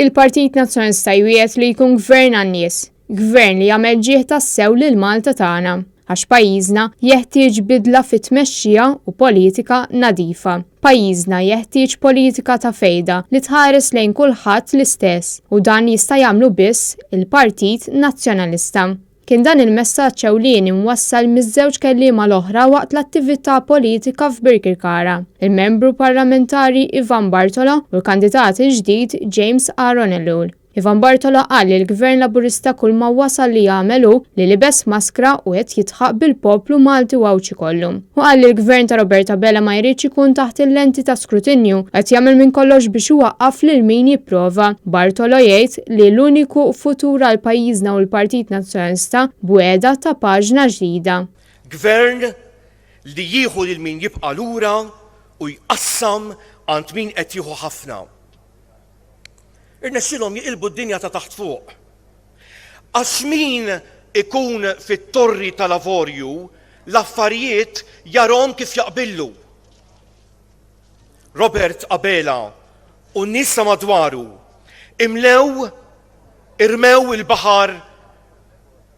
Il-Partit Nazzjonalista jwiegħed li jkun gvern għan-nies, gvern li jagħmel ġieħ tas-sew lil Malta tagħna, għax pajjiżna jeħtieġ bidla fit-tmexxija u politika nadifa. Pajjiżna jeħtieġ politika ta' fejda li tħares lejn kulħadd l-istess u dan jista' jagħmlu biss il-Partit Nazzjonalista. Kien dan il-messaġġ ewlieni mwassal miż-żewġ kelliema l-oħra waqt l-attività politika f'Birkirkara, il-membru parlamentari Ivan Bartolo u l-kandidat il-ġdid James Ronellul. Ivan Bartolo qal li l-Gvern Laburista kull ma wasal li jagħmelu li libes maskra u qed jitħaq bil-poplu Malti u Awċi kollu. U qal li l-Gvern ta' Roberta Bella ma jridx ikun taħt il-lenti ta' skrutinju qed jagħmel minn kollox biex iwaqqaf lil min jipprova. Bartolo jgħid li l-uniku futur għal pajjiżna u l-Partit Nazzjonalista bweda ta' paġna ġdida. Gvern li jieħu lil min jibqa' lura u jqassam għand min qed jieħu ħafna. Irnexxilhom jiqilbu d-dinja ta' taħt fuq. Għax min ikun fit-torri tal-lavorju, l-affarijiet jarhom kif jaqbillu. Robert Abela u n-nisa madwaru irmew il-baħar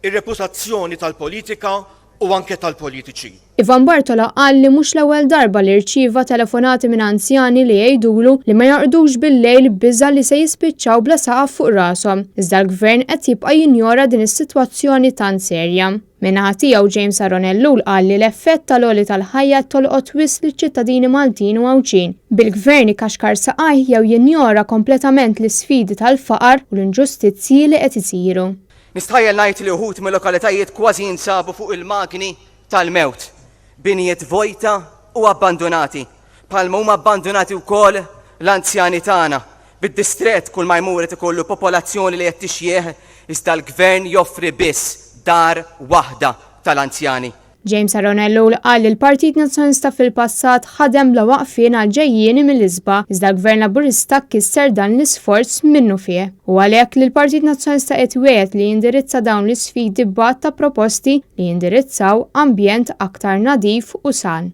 ir-reputazzjoni tal-politika u anke tal-politiċi. Ivan Bartolo qal li mhux l-ewwel darba li rċieva telefonati minn anzjani li jgħidulu li ma jorqdux bil-lejl biża li se jispiċċaw bla saqaf fuq rashom. Iżda l-Gvern qed jibqa' jinjora din is-sitwazzjoni tant serja. Min-naħa tiegħu James Ronellul qal li l-effett tal-għoli tal-ħajja tolqot wisq liċ-ċittadini Maltin u Awċin. Bil-Gvern ikaxkar saqajh jew jinjora kompletament l-isfidi tal-faqar u l-inġustizzji li qed isiru. Nistħajjel ngħid li uħud mill-lokalitajiet kważi jinsabu fuq il-magni tal-mewt. Binijiet vojta u abbandonati. Bħalma huma abbandonati wkoll l-anzjani tagħna. Bid-distret kull ma jmur qed ikollu popolazzjoni li qed tixjieħ iżda l-Gvern joffri biss dar waħda tal-anzjani. James Ronellul qal li l-Partit Nazzjonalista fil-passat ħadem bla waqfien għal ġejjieni mill-isba iżda l-Gvern Laburista kisser dan l-isforz minnu fih. U għalhekk li l-Partit Nazzjonalista qed jwiegħed li jindirizza dawn l-isfidi b'għadd ta' proposti li jindirizzaw ambjent aktar nadif u san.